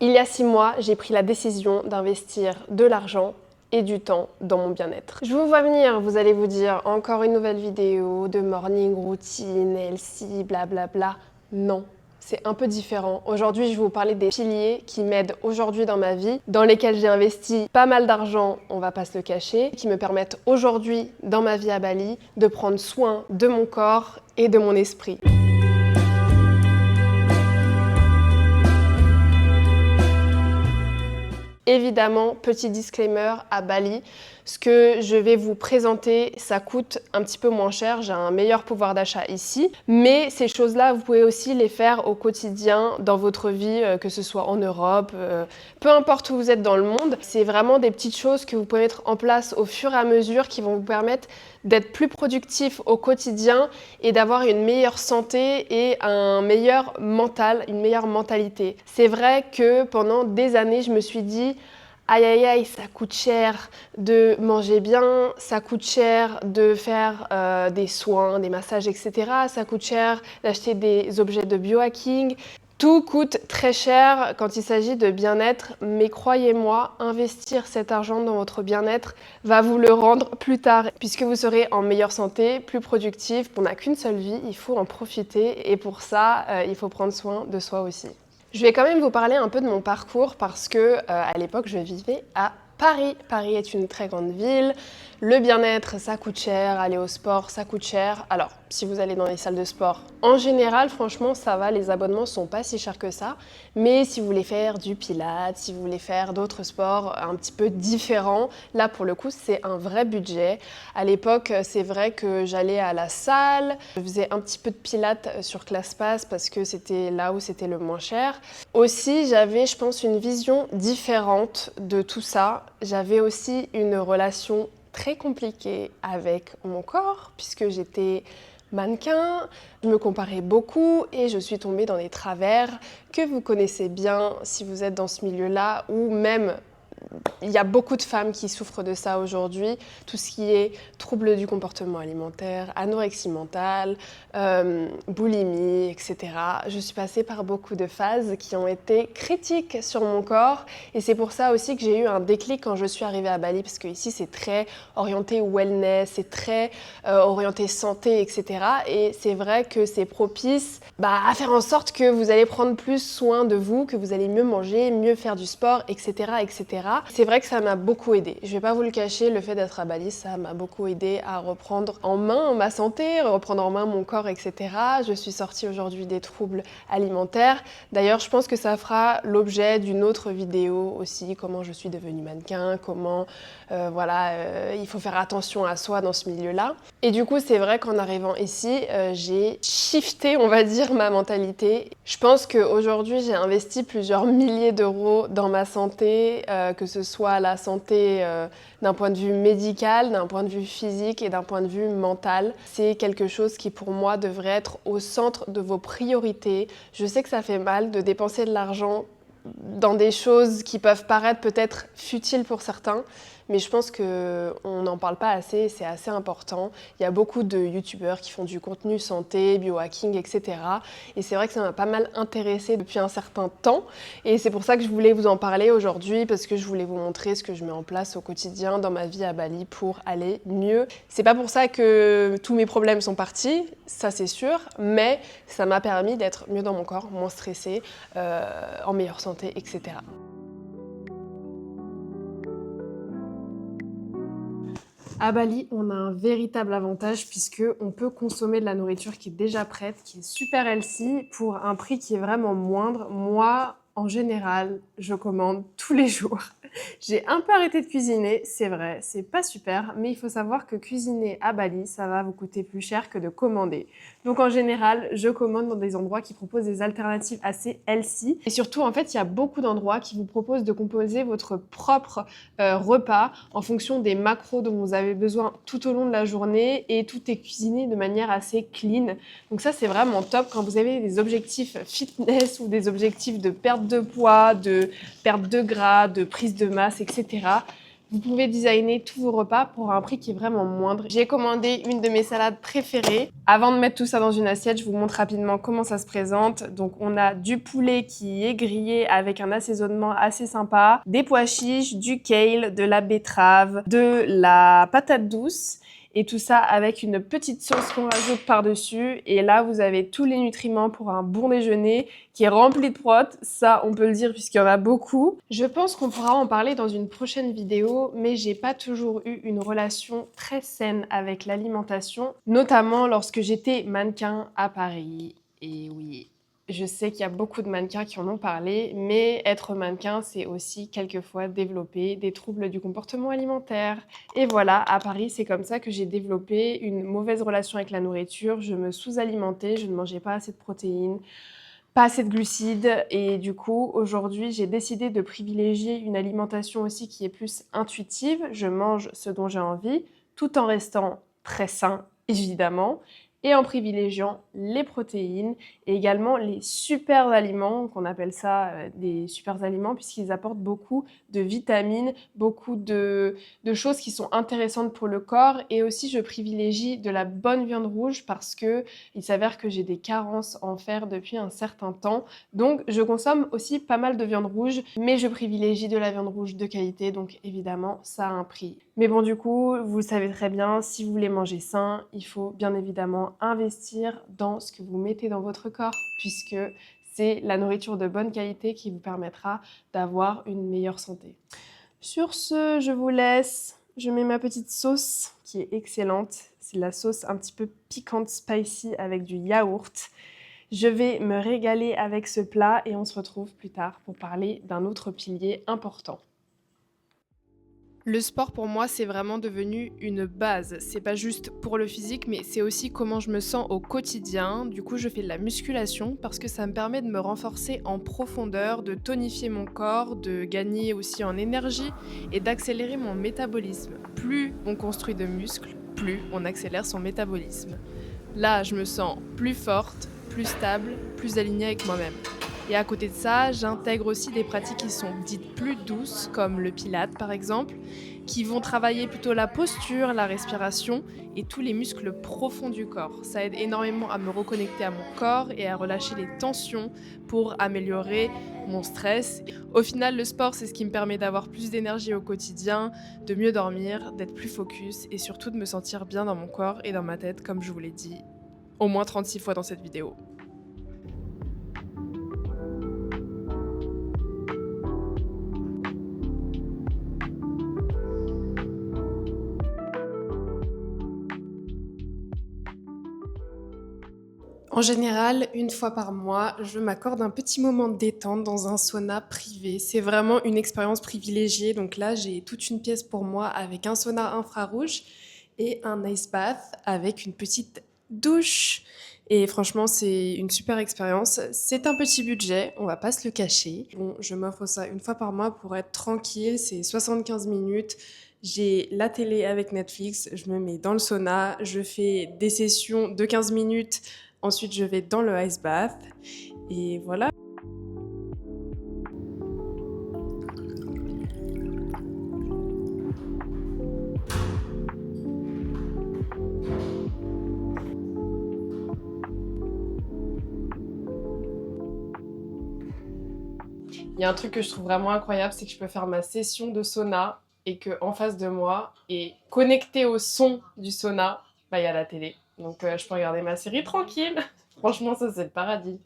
Il y a 6 mois, j'ai pris la décision d'investir de l'argent et du temps dans mon bien-être. Je vous vois venir, vous allez vous dire encore une nouvelle vidéo de morning routine, healthy, blablabla. Non, c'est un peu différent. Aujourd'hui, je vais vous parler des piliers qui m'aident aujourd'hui dans ma vie, dans lesquels j'ai investi pas mal d'argent, on va pas se le cacher, qui me permettent aujourd'hui, dans ma vie à Bali, de prendre soin de mon corps et de mon esprit. Évidemment, petit disclaimer, à Bali, ce que je vais vous présenter, ça coûte un petit peu moins cher, j'ai un meilleur pouvoir d'achat ici, mais ces choses-là, vous pouvez aussi les faire au quotidien dans votre vie, que ce soit en Europe, peu importe où vous êtes dans le monde. C'est vraiment des petites choses que vous pouvez mettre en place au fur et à mesure qui vont vous permettre d'être plus productif au quotidien et d'avoir une meilleure santé et un meilleur mental, une meilleure mentalité. C'est vrai que pendant des années, je me suis dit aïe aïe aïe, ça coûte cher de manger bien, ça coûte cher de faire des soins, des massages, etc. Ça coûte cher d'acheter des objets de biohacking. Tout coûte très cher quand il s'agit de bien-être, mais croyez-moi, investir cet argent dans votre bien-être va vous le rendre plus tard, puisque vous serez en meilleure santé, plus productif. On n'a qu'une seule vie, il faut en profiter, et pour ça, il faut prendre soin de soi aussi. Je vais quand même vous parler un peu de mon parcours, parce que à l'époque, je vivais à Paris. Paris est une très grande ville. Le bien-être, ça coûte cher. Aller au sport, ça coûte cher. Alors, si vous allez dans les salles de sport, en général, franchement, ça va. Les abonnements sont pas si chers que ça. Mais si vous voulez faire du pilates, si vous voulez faire d'autres sports un petit peu différents, là, pour le coup, c'est un vrai budget. À l'époque, c'est vrai que j'allais à la salle. Je faisais un petit peu de pilates sur ClassPass parce que c'était là où c'était le moins cher. Aussi, j'avais, je pense, une vision différente de tout ça. J'avais aussi une relation très compliquée avec mon corps puisque j'étais mannequin, je me comparais beaucoup et je suis tombée dans des travers que vous connaissez bien si vous êtes dans ce milieu-là, ou même il y a beaucoup de femmes qui souffrent de ça aujourd'hui, tout ce qui est troubles du comportement alimentaire, anorexie mentale, boulimie, etc. Je suis passée par beaucoup de phases qui ont été critiques sur mon corps, et c'est pour ça aussi que j'ai eu un déclic quand je suis arrivée à Bali, parce que ici c'est très orienté wellness, c'est très orienté santé, etc. Et c'est vrai que c'est propice à faire en sorte que vous allez prendre plus soin de vous, que vous allez mieux manger, mieux faire du sport, etc., etc. C'est vrai que ça m'a beaucoup aidée. Je vais pas vous le cacher, le fait d'être à Bali, ça m'a beaucoup aidée à reprendre en main ma santé, reprendre en main mon corps, etc. Je suis sortie aujourd'hui des troubles alimentaires. D'ailleurs, je pense que ça fera l'objet d'une autre vidéo aussi, comment je suis devenue mannequin, comment il faut faire attention à soi dans ce milieu-là. Et du coup, c'est vrai qu'en arrivant ici, j'ai shifté, on va dire, ma mentalité. Je pense qu'aujourd'hui, j'ai investi plusieurs milliers d'euros dans ma santé, que ce soit la santé d'un point de vue médical, d'un point de vue physique et d'un point de vue mental. C'est quelque chose qui pour moi devrait être au centre de vos priorités. Je sais que ça fait mal de dépenser de l'argent dans des choses qui peuvent paraître peut-être futiles pour certains, mais je pense qu'on n'en parle pas assez et c'est assez important. Il y a beaucoup de youtubeurs qui font du contenu santé, biohacking, etc. Et c'est vrai que ça m'a pas mal intéressée depuis un certain temps. Et c'est pour ça que je voulais vous en parler aujourd'hui, parce que je voulais vous montrer ce que je mets en place au quotidien dans ma vie à Bali pour aller mieux. C'est pas pour ça que tous mes problèmes sont partis, ça c'est sûr, mais ça m'a permis d'être mieux dans mon corps, moins stressée, en meilleure santé, etc. À Bali, on a un véritable avantage puisque on peut consommer de la nourriture qui est déjà prête, qui est super healthy, pour un prix qui est vraiment moindre. Moi, en général, je commande tous les jours. J'ai un peu arrêté de cuisiner, c'est vrai, c'est pas super, mais il faut savoir que cuisiner à Bali, ça va vous coûter plus cher que de commander. Donc en général, je commande dans des endroits qui proposent des alternatives assez healthy. Et surtout, en fait, il y a beaucoup d'endroits qui vous proposent de composer votre propre repas en fonction des macros dont vous avez besoin tout au long de la journée, et tout est cuisiné de manière assez clean. Donc ça, c'est vraiment top quand vous avez des objectifs fitness ou des objectifs de perte de poids, de perte de gras, de prise de masse, etc. Vous pouvez designer tous vos repas pour un prix qui est vraiment moindre. J'ai commandé une de mes salades préférées. Avant de mettre tout ça dans une assiette, je vous montre rapidement comment ça se présente. Donc on a du poulet qui est grillé avec un assaisonnement assez sympa, des pois chiches, du kale, de la betterave, de la patate douce. Et tout ça avec une petite sauce qu'on rajoute par-dessus. Et là, vous avez tous les nutriments pour un bon déjeuner qui est rempli de protes. Ça, on peut le dire puisqu'il y en a beaucoup. Je pense qu'on pourra en parler dans une prochaine vidéo, mais j'ai pas toujours eu une relation très saine avec l'alimentation, notamment lorsque j'étais mannequin à Paris. Et oui, je sais qu'il y a beaucoup de mannequins qui en ont parlé, mais être mannequin, c'est aussi quelquefois développer des troubles du comportement alimentaire. Et voilà, à Paris, c'est comme ça que j'ai développé une mauvaise relation avec la nourriture. Je me sous-alimentais, je ne mangeais pas assez de protéines, pas assez de glucides. Et du coup, aujourd'hui, j'ai décidé de privilégier une alimentation aussi qui est plus intuitive. Je mange ce dont j'ai envie, tout en restant très sain, évidemment, et en privilégiant les protéines et également les super aliments, qu'on appelle ça des super aliments, puisqu'ils apportent beaucoup de vitamines, beaucoup de choses qui sont intéressantes pour le corps. Et aussi, je privilégie de la bonne viande rouge parce que il s'avère que j'ai des carences en fer depuis un certain temps. Donc, je consomme aussi pas mal de viande rouge, mais je privilégie de la viande rouge de qualité, donc évidemment, ça a un prix. Mais bon, du coup, vous le savez très bien, si vous voulez manger sain, il faut bien évidemment investir dans ce que vous mettez dans votre corps, puisque c'est la nourriture de bonne qualité qui vous permettra d'avoir une meilleure santé. Sur ce, je vous laisse. Je mets ma petite sauce qui est excellente. C'est la sauce un petit peu piquante, spicy avec du yaourt. Je vais me régaler avec ce plat et on se retrouve plus tard pour parler d'un autre pilier important. Le sport pour moi c'est vraiment devenu une base, c'est pas juste pour le physique mais c'est aussi comment je me sens au quotidien. Du coup je fais de la musculation parce que ça me permet de me renforcer en profondeur, de tonifier mon corps, de gagner aussi en énergie et d'accélérer mon métabolisme. Plus on construit de muscles, plus on accélère son métabolisme. Là je me sens plus forte, plus stable, plus alignée avec moi-même. Et à côté de ça, j'intègre aussi des pratiques qui sont dites plus douces, comme le pilate par exemple, qui vont travailler plutôt la posture, la respiration et tous les muscles profonds du corps. Ça aide énormément à me reconnecter à mon corps et à relâcher les tensions pour améliorer mon stress. Au final, le sport, c'est ce qui me permet d'avoir plus d'énergie au quotidien, de mieux dormir, d'être plus focus et surtout de me sentir bien dans mon corps et dans ma tête, comme je vous l'ai dit au moins 36 fois dans cette vidéo. En général, une fois par mois, je m'accorde un petit moment de détente dans un sauna privé. C'est vraiment une expérience privilégiée. Donc là, j'ai toute une pièce pour moi avec un sauna infrarouge et un ice bath avec une petite douche. Et franchement, c'est une super expérience. C'est un petit budget, on va pas se le cacher. Bon, je m'offre ça une fois par mois pour être tranquille. C'est 75 minutes. J'ai la télé avec Netflix, je me mets dans le sauna, je fais des sessions de 15 minutes. Ensuite, je vais dans le ice bath et voilà. Il y a un truc que je trouve vraiment incroyable, c'est que je peux faire ma session de sauna et qu'en face de moi et connecté au son du sauna, bah, il y a la télé. Donc je peux regarder ma série tranquille. Franchement, ça c'est le paradis.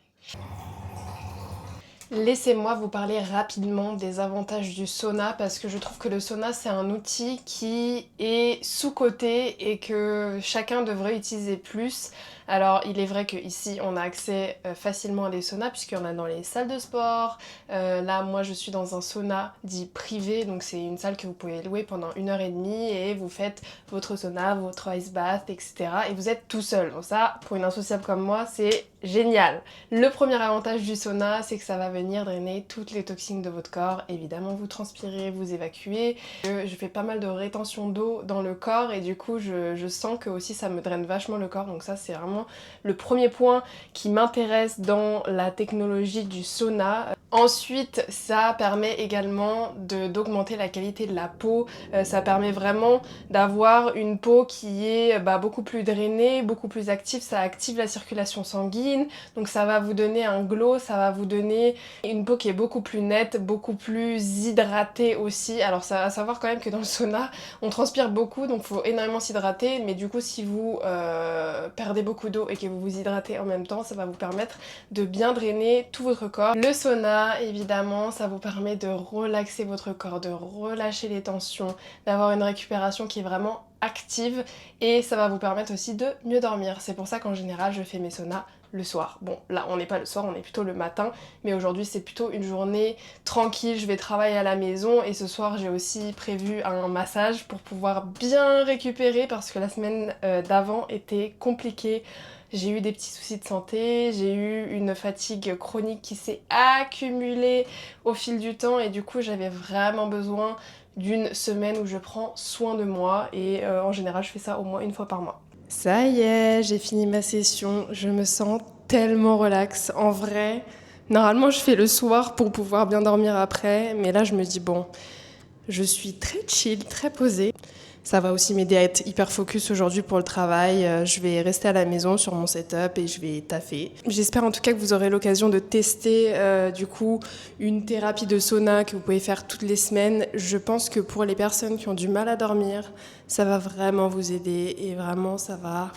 Laissez-moi vous parler rapidement des avantages du sauna parce que je trouve que le sauna c'est un outil qui est sous-coté et que chacun devrait utiliser plus. Alors il est vrai qu'ici on a accès facilement à des saunas puisqu'il y en a dans les salles de sport. Là moi je suis dans un sauna dit privé, donc c'est une salle que vous pouvez louer pendant 1h30 et vous faites votre sauna, votre ice bath, etc. Et vous êtes tout seul. Donc ça, pour une insociable comme moi, c'est génial. Le premier avantage du sauna, c'est que ça va venir drainer toutes les toxines de votre corps. Évidemment, vous transpirez, vous évacuez. Je fais pas mal de rétention d'eau dans le corps et du coup, je sens que aussi ça me draine vachement le corps. Donc ça, c'est vraiment le premier point qui m'intéresse dans la technologie du sauna. Ensuite, ça permet également d'augmenter la qualité de la peau. Ça permet vraiment d'avoir une peau qui est beaucoup plus drainée, beaucoup plus active. Ça active la circulation sanguine, donc ça va vous donner un glow, ça va vous donner une peau qui est beaucoup plus nette, beaucoup plus hydratée aussi. Alors ça va savoir quand même que dans le sauna, on transpire beaucoup, donc il faut énormément s'hydrater. Mais du coup, si vous perdez beaucoup d'eau et que vous vous hydratez en même temps, ça va vous permettre de bien drainer tout votre corps. Le sauna, évidemment, ça vous permet de relaxer votre corps, de relâcher les tensions, d'avoir une récupération qui est vraiment active et ça va vous permettre aussi de mieux dormir. C'est pour ça qu'en général, je fais mes saunas le soir. Bon, là, on n'est pas le soir, on est plutôt le matin, mais aujourd'hui, c'est plutôt une journée tranquille. Je vais travailler à la maison et ce soir, j'ai aussi prévu un massage pour pouvoir bien récupérer parce que la semaine d'avant était compliquée. J'ai eu des petits soucis de santé, j'ai eu une fatigue chronique qui s'est accumulée au fil du temps et du coup j'avais vraiment besoin d'une semaine où je prends soin de moi et en général je fais ça au moins une fois par mois. Ça y est, j'ai fini ma session, je me sens tellement relax. En vrai, normalement je fais le soir pour pouvoir bien dormir après, mais là je me dis bon, je suis très chill, très posée. Ça va aussi m'aider à être hyper focus aujourd'hui pour le travail. Je vais rester à la maison sur mon setup et je vais taffer. J'espère en tout cas que vous aurez l'occasion de tester du coup une thérapie de sauna que vous pouvez faire toutes les semaines. Je pense que pour les personnes qui ont du mal à dormir, ça va vraiment vous aider et vraiment ça va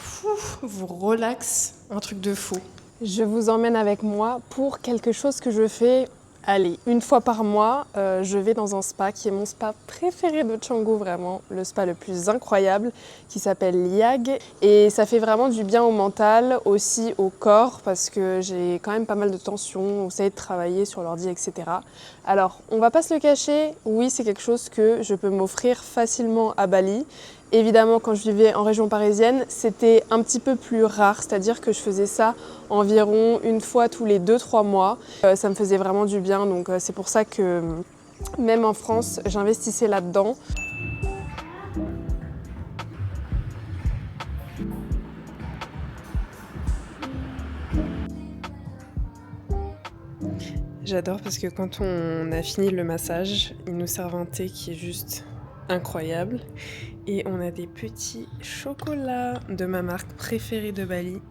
vous relax, un truc de fou. Je vous emmène avec moi pour quelque chose que je fais. Allez, une fois par mois, je vais dans un spa qui est mon spa préféré de Canggu, vraiment, le spa le plus incroyable, qui s'appelle Liag. Et ça fait vraiment du bien au mental, aussi au corps, parce que j'ai quand même pas mal de tensions, vous savez, de travailler sur l'ordi, etc. Alors, on va pas se le cacher, oui, c'est quelque chose que je peux m'offrir facilement à Bali. Évidemment, quand je vivais en région parisienne, c'était un petit peu plus rare, c'est-à-dire que je faisais ça environ une fois tous les 2-3 mois. Ça me faisait vraiment du bien, donc c'est pour ça que même en France, j'investissais là-dedans. J'adore parce que quand on a fini le massage, ils nous servent un thé qui est juste incroyable. Et on a des petits chocolats de ma marque préférée de Bali,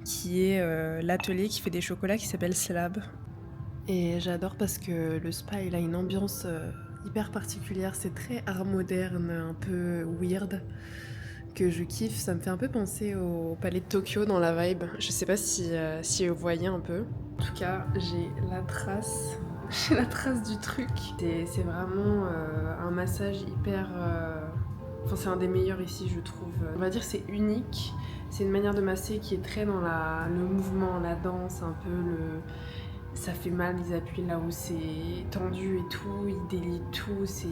qui est l'atelier qui fait des chocolats qui s'appelle Slab. Et j'adore parce que le spa il a une ambiance hyper particulière, c'est très art moderne, un peu weird, que je kiffe. Ça me fait un peu penser au palais de Tokyo dans la vibe. Je sais pas si vous voyez un peu. En tout cas, j'ai la trace. J'ai la trace du truc. C'est vraiment un massage hyper... Enfin, c'est un des meilleurs ici, je trouve. On va dire c'est unique. C'est une manière de masser qui est très dans le mouvement, la danse, un peu le... Ça fait mal, ils appuient là où c'est tendu et tout, ils délient tout, c'est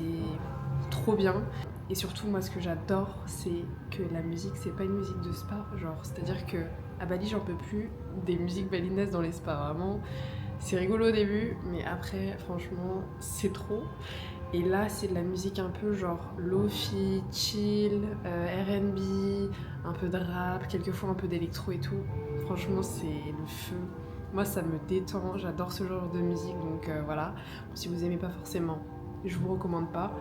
trop bien. Et surtout, moi, ce que j'adore, c'est que la musique, c'est pas une musique de spa. Genre, c'est-à-dire que à Bali, j'en peux plus des musiques balinaises dans les spas. Vraiment, c'est rigolo au début, mais après, franchement, c'est trop. Et là, c'est de la musique un peu genre lofi, chill, R&B, un peu de rap, quelquefois un peu d'électro et tout. Franchement, c'est le feu. Moi, ça me détend, j'adore ce genre de musique, donc voilà. Bon, si vous aimez pas forcément, je vous recommande pas.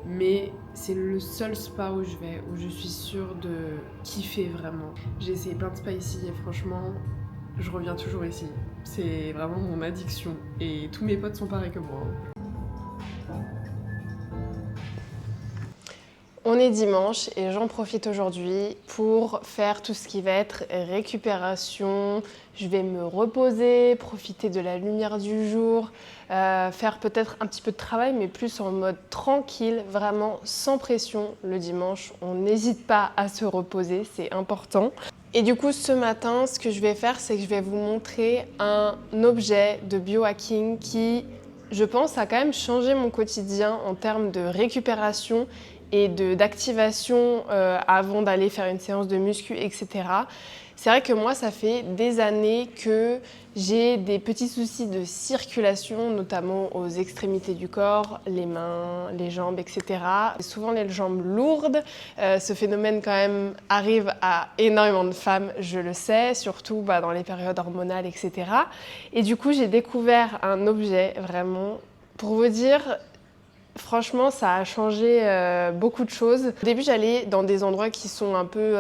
Mais c'est le seul spa où je vais, où je suis sûre de kiffer vraiment. J'ai essayé plein de spas ici et franchement, je reviens toujours ici. C'est vraiment mon addiction. Et tous mes potes sont pareils que moi. On est dimanche et j'en profite aujourd'hui pour faire tout ce qui va être récupération. Je vais me reposer, profiter de la lumière du jour, faire peut-être un petit peu de travail mais plus en mode tranquille, vraiment sans pression. Le dimanche, on n'hésite pas à se reposer, c'est important. Et du coup, ce matin, ce que je vais faire, c'est que je vais vous montrer un objet de biohacking qui, je pense, a quand même changé mon quotidien en termes de récupération et d'activation avant d'aller faire une séance de muscu, etc. C'est vrai que moi, ça fait des années que j'ai des petits soucis de circulation, notamment aux extrémités du corps, les mains, les jambes, etc. Souvent les jambes lourdes. Ce phénomène quand même arrive à énormément de femmes, je le sais, surtout dans les périodes hormonales, etc. Et du coup, j'ai découvert un objet vraiment, pour vous dire, franchement, ça a changé beaucoup de choses. Au début, j'allais dans des endroits qui sont un peu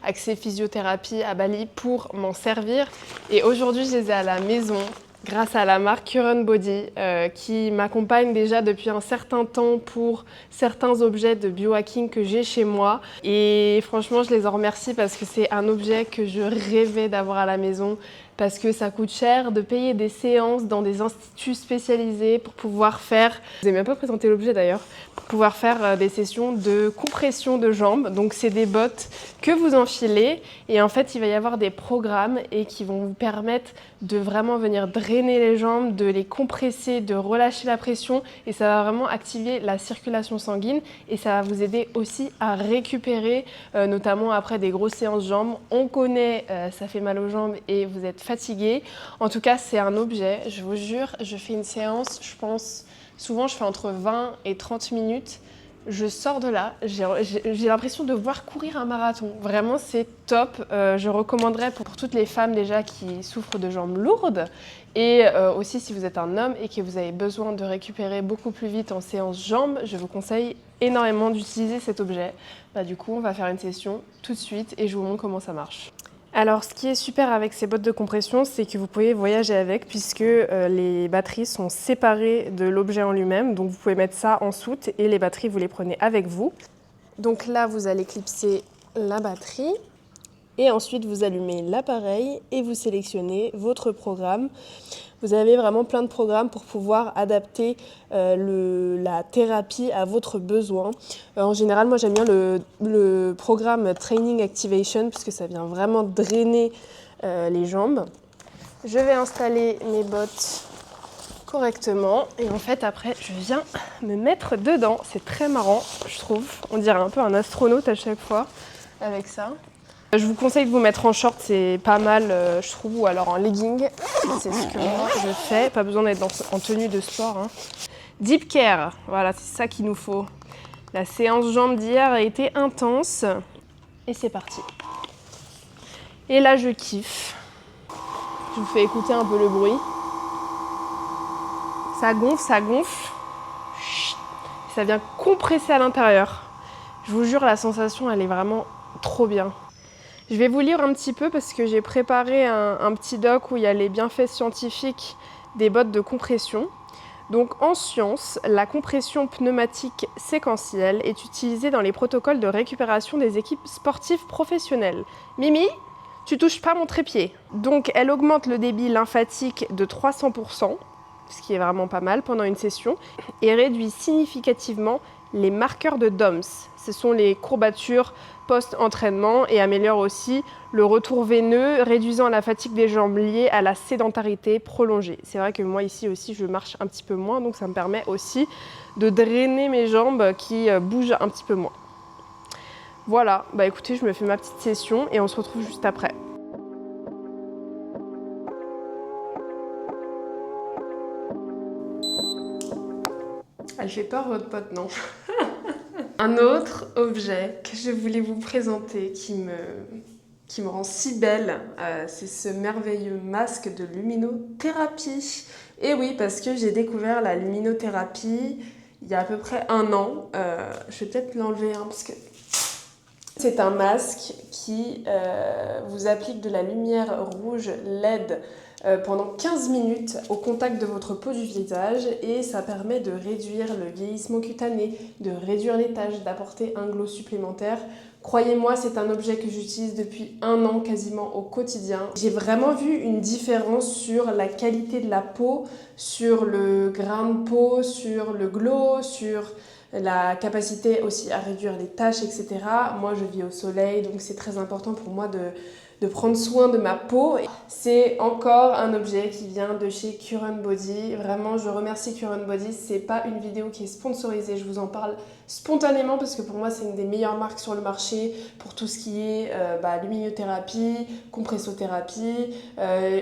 axés physiothérapie à Bali pour m'en servir. Et aujourd'hui, je les ai à la maison grâce à la marque Current Body qui m'accompagne déjà depuis un certain temps pour certains objets de biohacking que j'ai chez moi. Et franchement, je les en remercie parce que c'est un objet que je rêvais d'avoir à la maison. Parce que ça coûte cher de payer des séances dans des instituts spécialisés pour pouvoir faire, je vous ai même pas présenté l'objet d'ailleurs, pour pouvoir faire des sessions de compression de jambes. Donc c'est des bottes que vous enfilez et en fait il va y avoir des programmes et qui vont vous permettre de vraiment venir drainer les jambes, de les compresser, de relâcher la pression et ça va vraiment activer la circulation sanguine et ça va vous aider aussi à récupérer, notamment après des grosses séances jambes. On connaît, ça fait mal aux jambes et vous êtes fatigué. En tout cas, c'est un objet, je vous jure, je fais une séance, je pense, souvent je fais entre 20 et 30 minutes. Je sors de là, j'ai l'impression de voir courir un marathon. Vraiment, c'est top. Je recommanderais pour toutes les femmes déjà qui souffrent de jambes lourdes et aussi si vous êtes un homme et que vous avez besoin de récupérer beaucoup plus vite en séance jambes, je vous conseille énormément d'utiliser cet objet. Du coup, on va faire une session tout de suite et je vous montre comment ça marche. Alors, ce qui est super avec ces bottes de compression, c'est que vous pouvez voyager avec puisque les batteries sont séparées de l'objet en lui-même. Donc, vous pouvez mettre ça en soute et les batteries, vous les prenez avec vous. Donc là, vous allez clipser la batterie et ensuite, vous allumez l'appareil et vous sélectionnez votre programme. Vous avez vraiment plein de programmes pour pouvoir adapter la thérapie à votre besoin. En général, moi j'aime bien le programme Training Activation puisque ça vient vraiment drainer les jambes. Je vais installer mes bottes correctement et en fait après je viens me mettre dedans. C'est très marrant, je trouve. On dirait un peu un astronaute à chaque fois avec ça. Je vous conseille de vous mettre en short, c'est pas mal, je trouve, ou alors en legging. C'est ce que moi je fais, pas besoin d'être en tenue de sport. Deep Care, voilà, c'est ça qu'il nous faut. La séance jambes d'hier a été intense. Et c'est parti. Et là, je kiffe. Je vous fais écouter un peu le bruit. Ça gonfle, ça gonfle. Ça vient compresser à l'intérieur. Je vous jure, la sensation, elle est vraiment trop bien. Je vais vous lire un petit peu parce que j'ai préparé un petit doc où il y a les bienfaits scientifiques des bottes de compression. Donc en science, la compression pneumatique séquentielle est utilisée dans les protocoles de récupération des équipes sportives professionnelles. Mimi, tu touches pas mon trépied. Donc elle augmente le débit lymphatique de 300%, ce qui est vraiment pas mal pendant une session, et réduit significativement les marqueurs de DOMS. Ce sont les courbatures post-entraînement et améliore aussi le retour veineux, réduisant la fatigue des jambes liée à la sédentarité prolongée. C'est vrai que moi ici aussi je marche un petit peu moins, donc ça me permet aussi de drainer mes jambes qui bougent un petit peu moins. Voilà, écoutez, je me fais ma petite session et on se retrouve juste après. Elle fait peur votre pote, non? Un autre objet que je voulais vous présenter qui me rend si belle, c'est ce merveilleux masque de luminothérapie. Et oui, parce que j'ai découvert la luminothérapie il y a à peu près 1 an. Je vais peut-être l'enlever parce que c'est un masque qui vous applique de la lumière rouge LED pendant 15 minutes au contact de votre peau du visage et ça permet de réduire le vieillissement cutané, de réduire les taches, d'apporter un glow supplémentaire. Croyez-moi, c'est un objet que j'utilise depuis 1 an quasiment au quotidien. J'ai vraiment vu une différence sur la qualité de la peau, sur le grain de peau, sur le glow, sur la capacité aussi à réduire les taches, etc. Moi, je vis au soleil, donc c'est très important pour moi de prendre soin de ma peau. C'est encore un objet qui vient de chez Current Body. Vraiment, je remercie Current Body. C'est pas une vidéo qui est sponsorisée, je vous en parle spontanément parce que pour moi, c'est une des meilleures marques sur le marché pour tout ce qui est luminothérapie, compressothérapie.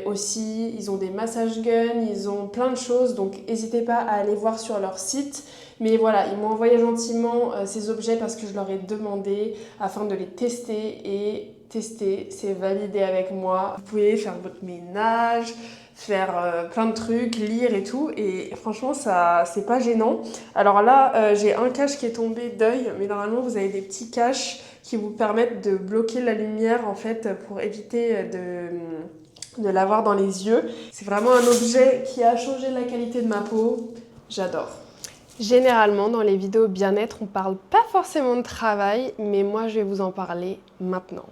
Aussi, ils ont des massage guns, ils ont plein de choses. Donc, n'hésitez pas à aller voir sur leur site. Mais voilà, ils m'ont envoyé gentiment ces objets parce que je leur ai demandé afin de les tester et tester, c'est validé avec moi. Vous pouvez faire votre ménage, faire plein de trucs, lire et tout. Et franchement, ça, c'est pas gênant. Alors là, j'ai un cache qui est tombé d'œil, mais normalement, vous avez des petits caches qui vous permettent de bloquer la lumière en fait pour éviter de l'avoir dans les yeux. C'est vraiment un objet qui a changé la qualité de ma peau. J'adore. Généralement, dans les vidéos bien-être, on parle pas forcément de travail, mais moi, je vais vous en parler maintenant.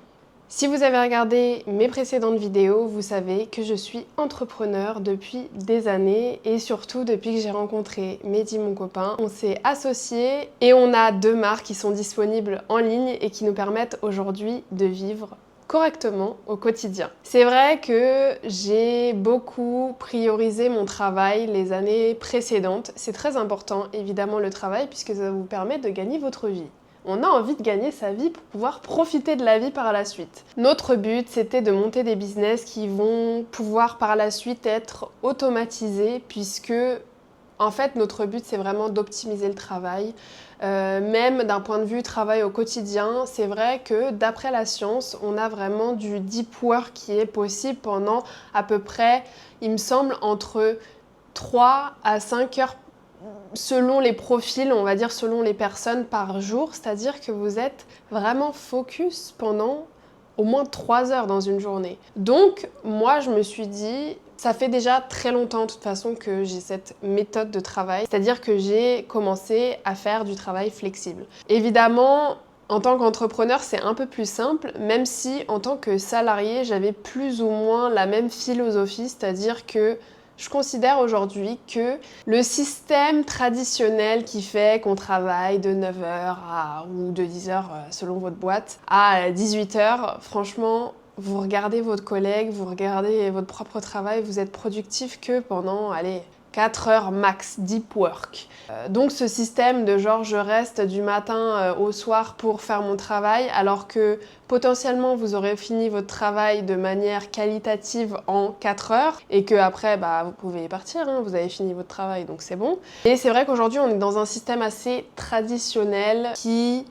Si vous avez regardé mes précédentes vidéos, vous savez que je suis entrepreneur depuis des années et surtout depuis que j'ai rencontré Mehdi, mon copain. On s'est associés et on a 2 marques qui sont disponibles en ligne et qui nous permettent aujourd'hui de vivre correctement au quotidien. C'est vrai que j'ai beaucoup priorisé mon travail les années précédentes. C'est très important, évidemment, le travail, puisque ça vous permet de gagner votre vie. On a envie de gagner sa vie pour pouvoir profiter de la vie par la suite. Notre but, c'était de monter des business qui vont pouvoir par la suite être automatisés, puisque en fait, notre but, c'est vraiment d'optimiser le travail. Même d'un point de vue travail au quotidien, c'est vrai que d'après la science, on a vraiment du deep work qui est possible pendant à peu près, il me semble, entre 3 à 5 heures selon les profils, on va dire selon les personnes par jour. C'est-à-dire que vous êtes vraiment focus pendant au moins 3 heures dans une journée. Donc, moi, je me suis dit, ça fait déjà très longtemps, de toute façon, que j'ai cette méthode de travail. C'est-à-dire que j'ai commencé à faire du travail flexible. Évidemment, en tant qu'entrepreneur, c'est un peu plus simple, même si, en tant que salarié, j'avais plus ou moins la même philosophie, c'est-à-dire que je considère aujourd'hui que le système traditionnel qui fait qu'on travaille de 9h ou de 10h selon votre boîte à 18h, franchement, vous regardez votre collègue, vous regardez votre propre travail, vous êtes productif que pendant, 4 heures max, deep work. Donc ce système de genre je reste du matin au soir pour faire mon travail alors que potentiellement vous aurez fini votre travail de manière qualitative en 4 heures et que après vous pouvez partir, hein, vous avez fini votre travail donc c'est bon. Et c'est vrai qu'aujourd'hui on est dans un système assez traditionnel qui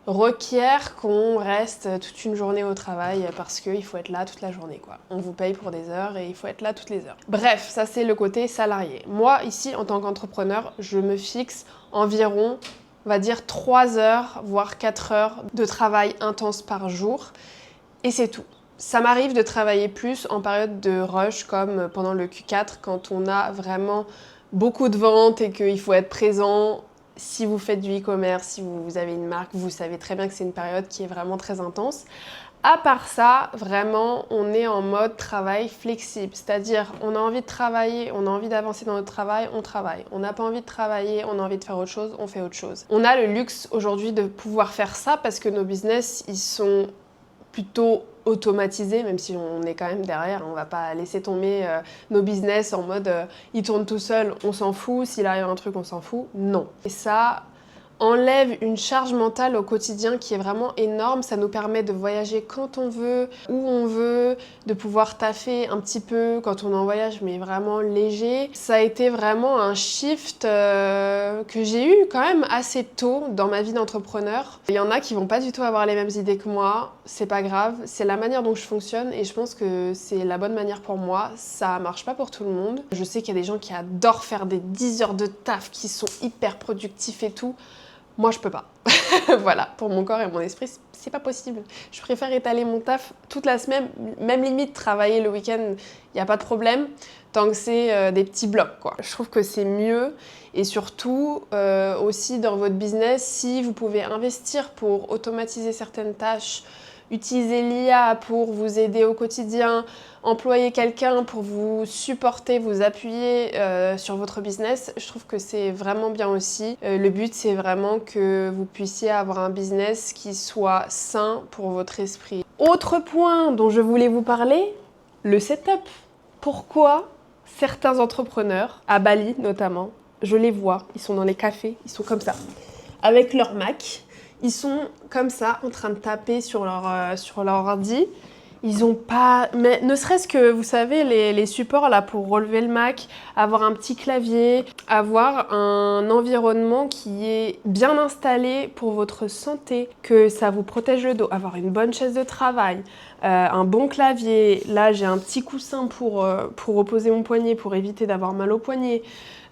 requiert qu'on reste toute une journée au travail parce qu'il faut être là toute la journée, quoi. On vous paye pour des heures et il faut être là toutes les heures. Bref, ça c'est le côté salarié. Moi, ici, en tant qu'entrepreneur, je me fixe environ, on va dire, 3 heures, voire 4 heures de travail intense par jour et c'est tout. Ça m'arrive de travailler plus en période de rush comme pendant le Q4 quand on a vraiment beaucoup de ventes et qu'il faut être présent. Si vous faites du e-commerce, si vous avez une marque, vous savez très bien que c'est une période qui est vraiment très intense. À part ça, vraiment, on est en mode travail flexible. C'est-à-dire, on a envie de travailler, on a envie d'avancer dans notre travail, on travaille. On n'a pas envie de travailler, on a envie de faire autre chose, on fait autre chose. On a le luxe aujourd'hui de pouvoir faire ça parce que nos business, ils sont plutôt automatisé, même si on est quand même derrière, on va pas laisser tomber nos business en mode ils tournent tout seuls, on s'en fout, s'il arrive un truc on s'en fout, non. Et ça enlève une charge mentale au quotidien qui est vraiment énorme, ça nous permet de voyager quand on veut, où on veut, de pouvoir taffer un petit peu quand on est en voyage mais vraiment léger. Ça a été vraiment un shift que j'ai eu quand même assez tôt dans ma vie d'entrepreneur. Il y en a qui vont pas du tout avoir les mêmes idées que moi, c'est pas grave, c'est la manière dont je fonctionne et je pense que c'est la bonne manière pour moi, ça marche pas pour tout le monde. Je sais qu'il y a des gens qui adorent faire des 10 heures de taf, qui sont hyper productifs et tout. Moi, je peux pas. Voilà, pour mon corps et mon esprit, c'est pas possible. Je préfère étaler mon taf toute la semaine, même limite travailler le week-end, il n'y a pas de problème, tant que c'est des petits blocs, quoi. Je trouve que c'est mieux et surtout aussi dans votre business, si vous pouvez investir pour automatiser certaines tâches, utiliser l'IA pour vous aider au quotidien, employer quelqu'un pour vous supporter, vous appuyer sur votre business, je trouve que c'est vraiment bien aussi. Le but, c'est vraiment que vous puissiez avoir un business qui soit sain pour votre esprit. Autre point dont je voulais vous parler, le setup. Pourquoi certains entrepreneurs, à Bali notamment, je les vois, ils sont dans les cafés, ils sont comme ça, avec leur Mac, ils sont comme ça en train de taper sur leur ordi. Ils ont pas, mais ne serait-ce que, vous savez, les supports là pour relever le Mac, avoir un petit clavier, avoir un environnement qui est bien installé pour votre santé, que ça vous protège le dos, avoir une bonne chaise de travail, un bon clavier. Là, j'ai un petit coussin pour reposer mon poignet, pour éviter d'avoir mal au poignet.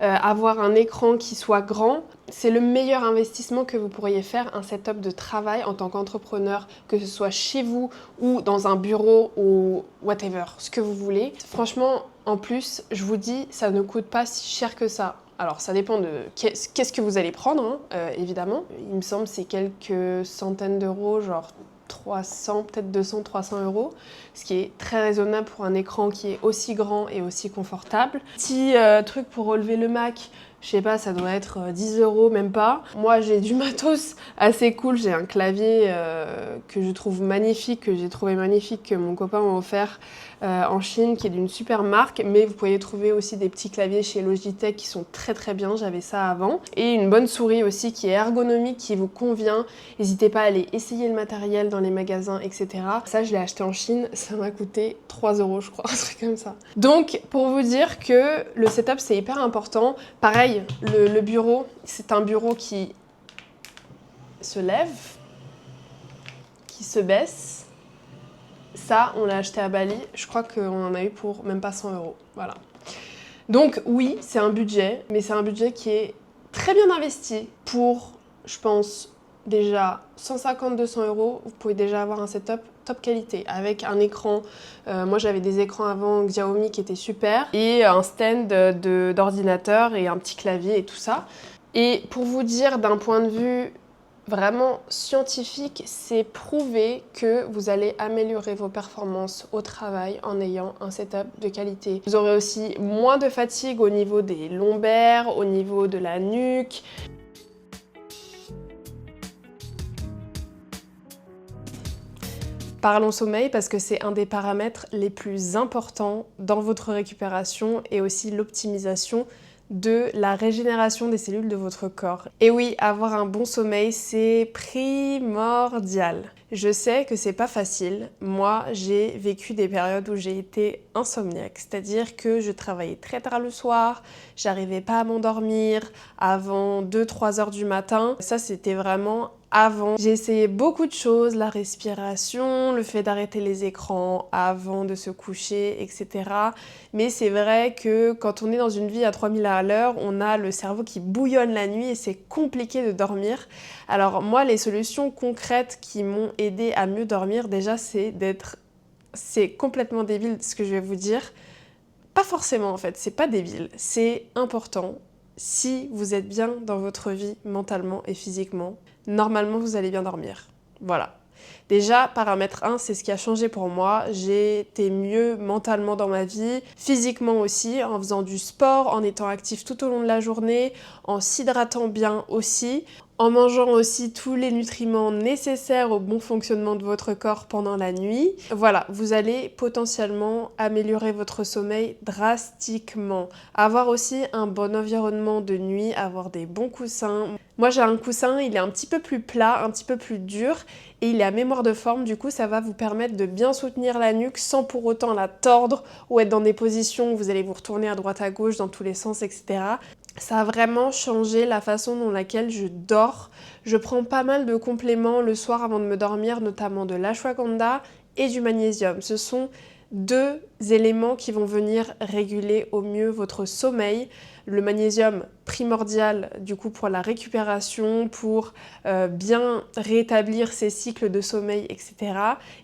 Avoir un écran qui soit grand, c'est le meilleur investissement que vous pourriez faire, un setup de travail en tant qu'entrepreneur, que ce soit chez vous ou dans un bureau ou whatever, ce que vous voulez. Franchement, en plus, je vous dis, ça ne coûte pas si cher que ça. Alors, ça dépend de qu'est-ce que vous allez prendre, hein, évidemment. Il me semble que c'est quelques centaines d'euros, genre 300, peut-être 200, 300 euros, ce qui est très raisonnable pour un écran qui est aussi grand et aussi confortable. Petit truc pour relever le Mac, je sais pas, ça doit être 10 euros, même pas. Moi, j'ai du matos assez cool. J'ai un clavier que je trouve magnifique, que j'ai trouvé magnifique, que mon copain m'a offert en Chine, qui est d'une super marque. Mais vous pouvez trouver aussi des petits claviers chez Logitech qui sont très très bien. J'avais ça avant. Et une bonne souris aussi qui est ergonomique, qui vous convient. N'hésitez pas à aller essayer le matériel dans les magasins, etc. Ça, je l'ai acheté en Chine. Ça m'a coûté 3 euros, je crois, un truc comme ça. Donc, pour vous dire que le setup, c'est hyper important. Pareil, le bureau, c'est un bureau qui se lève, qui se baisse. Ça, on l'a acheté à Bali. Je crois qu'on en a eu pour même pas 100 euros. Voilà. Donc oui, c'est un budget, mais c'est un budget qui est très bien investi pour, je pense, déjà 150-200 euros. Vous pouvez déjà avoir un setup top qualité avec un écran. Moi, j'avais des écrans avant Xiaomi qui étaient super et un stand d'ordinateur et un petit clavier et tout ça. Et pour vous dire d'un point de vue vraiment scientifique, c'est prouvé que vous allez améliorer vos performances au travail en ayant un setup de qualité. Vous aurez aussi moins de fatigue au niveau des lombaires, au niveau de la nuque. Parlons sommeil parce que c'est un des paramètres les plus importants dans votre récupération et aussi l'optimisation de la régénération des cellules de votre corps. Et oui, avoir un bon sommeil, c'est primordial. Je sais que c'est pas facile. Moi, j'ai vécu des périodes où j'ai été insomniaque, c'est-à-dire que je travaillais très tard le soir, j'arrivais pas à m'endormir avant 2-3 heures du matin. Ça, c'était vraiment avant. J'ai essayé beaucoup de choses, la respiration, le fait d'arrêter les écrans avant de se coucher, etc. Mais c'est vrai que quand on est dans une vie à 3000 à l'heure, on a le cerveau qui bouillonne la nuit et c'est compliqué de dormir. Alors moi, les solutions concrètes qui m'ont aidé à mieux dormir, déjà, c'est complètement débile ce que je vais vous dire. Pas forcément en fait, c'est pas débile, c'est important. Si vous êtes bien dans votre vie mentalement et physiquement, normalement vous allez bien dormir. Voilà. Déjà, paramètre 1, c'est ce qui a changé pour moi. J'ai été mieux mentalement dans ma vie, physiquement aussi, en faisant du sport, en étant actif tout au long de la journée, en s'hydratant bien aussi, en mangeant aussi tous les nutriments nécessaires au bon fonctionnement de votre corps pendant la nuit. Voilà, vous allez potentiellement améliorer votre sommeil drastiquement. Avoir aussi un bon environnement de nuit, avoir des bons coussins. Moi j'ai un coussin, il est un petit peu plus plat, un petit peu plus dur et il est à mémoire de forme, du coup ça va vous permettre de bien soutenir la nuque sans pour autant la tordre ou être dans des positions où vous allez vous retourner à droite à gauche dans tous les sens, etc. Ça a vraiment changé la façon dont laquelle je dors. Je prends pas mal de compléments le soir avant de me dormir, notamment de l'ashwagandha et du magnésium. Ce sont deux éléments qui vont venir réguler au mieux votre sommeil. Le magnésium primordial du coup pour la récupération, pour bien rétablir ses cycles de sommeil, etc.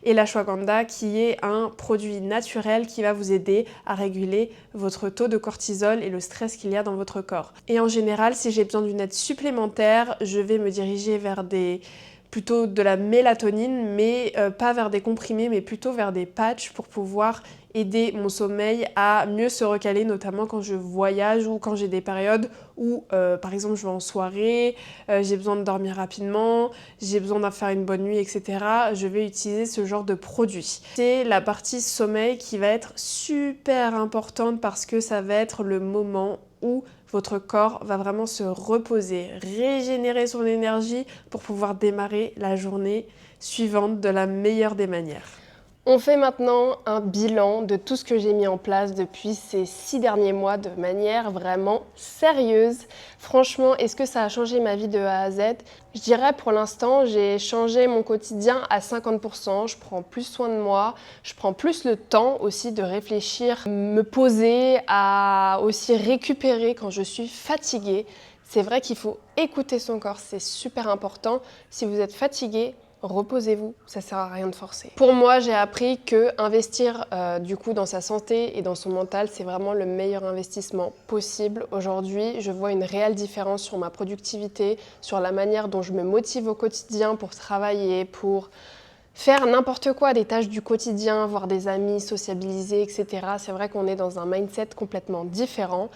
Et l'ashwagandha qui est un produit naturel qui va vous aider à réguler votre taux de cortisol et le stress qu'il y a dans votre corps. Et en général, si j'ai besoin d'une aide supplémentaire, je vais me diriger vers plutôt de la mélatonine, mais pas vers des comprimés, mais plutôt vers des patchs pour pouvoir aider mon sommeil à mieux se recaler, notamment quand je voyage ou quand j'ai des périodes où, par exemple, je vais en soirée, j'ai besoin de dormir rapidement, j'ai besoin de faire une bonne nuit, etc. Je vais utiliser ce genre de produit. C'est la partie sommeil qui va être super importante parce que ça va être le moment où votre corps va vraiment se reposer, régénérer son énergie pour pouvoir démarrer la journée suivante de la meilleure des manières. On fait maintenant un bilan de tout ce que j'ai mis en place depuis ces 6 derniers mois de manière vraiment sérieuse. Franchement, est-ce que ça a changé ma vie de A à Z? Je dirais pour l'instant, j'ai changé mon quotidien à 50%. Je prends plus soin de moi, je prends plus le temps aussi de réfléchir, me poser, à aussi récupérer quand je suis fatiguée. C'est vrai qu'il faut écouter son corps, c'est super important. Si vous êtes fatigué, reposez-vous, ça sert à rien de forcer. Pour moi, j'ai appris que investir du coup dans sa santé et dans son mental, c'est vraiment le meilleur investissement possible. Aujourd'hui, je vois une réelle différence sur ma productivité, sur la manière dont je me motive au quotidien pour travailler, pour faire n'importe quoi, des tâches du quotidien, voir des amis, sociabiliser, etc. C'est vrai qu'on est dans un mindset complètement différent.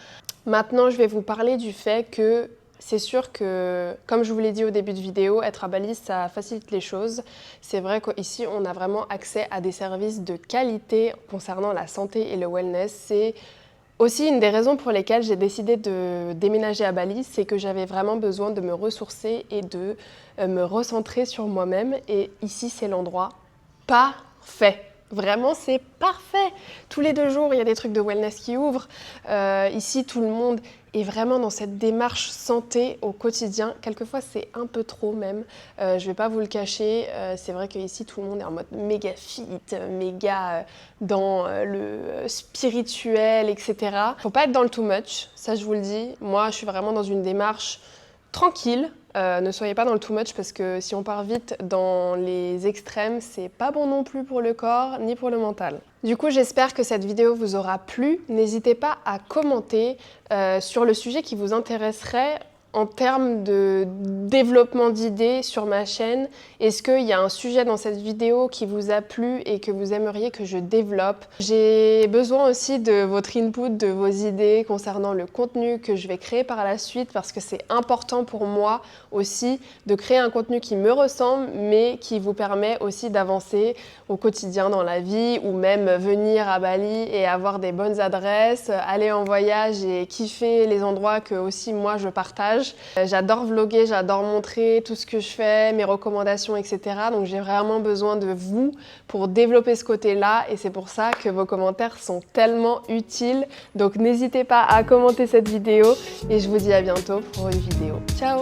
Maintenant, je vais vous parler du fait que c'est sûr que, comme je vous l'ai dit au début de vidéo, être à Bali, ça facilite les choses. C'est vrai qu'ici, on a vraiment accès à des services de qualité concernant la santé et le wellness. C'est aussi une des raisons pour lesquelles j'ai décidé de déménager à Bali, c'est que j'avais vraiment besoin de me ressourcer et de me recentrer sur moi-même. Et ici, c'est l'endroit parfait. Vraiment, c'est parfait. Tous les 2 jours, il y a des trucs de wellness qui ouvrent. Ici, tout le monde est vraiment dans cette démarche santé au quotidien. Quelquefois, c'est un peu trop même. Je vais pas vous le cacher. C'est vrai qu'ici, tout le monde est en mode méga fit, méga dans le spirituel, etc. Faut pas être dans le too much, ça je vous le dis. Moi, je suis vraiment dans une démarche tranquille. Ne soyez pas dans le too much parce que si on part vite dans les extrêmes, c'est pas bon non plus pour le corps ni pour le mental. Du coup, j'espère que cette vidéo vous aura plu. N'hésitez pas à commenter sur le sujet qui vous intéresserait en termes de développement d'idées sur ma chaîne. Est-ce qu'il y a un sujet dans cette vidéo qui vous a plu et que vous aimeriez que je développe? J'ai besoin aussi de votre input, de vos idées concernant le contenu que je vais créer par la suite parce que c'est important pour moi aussi de créer un contenu qui me ressemble mais qui vous permet aussi d'avancer au quotidien dans la vie ou même venir à Bali et avoir des bonnes adresses, aller en voyage et kiffer les endroits que aussi moi je partage. J'adore vlogger, j'adore montrer tout ce que je fais, mes recommandations, etc. Donc j'ai vraiment besoin de vous pour développer ce côté-là et c'est pour ça que vos commentaires sont tellement utiles. Donc n'hésitez pas à commenter cette vidéo et je vous dis à bientôt pour une vidéo. Ciao!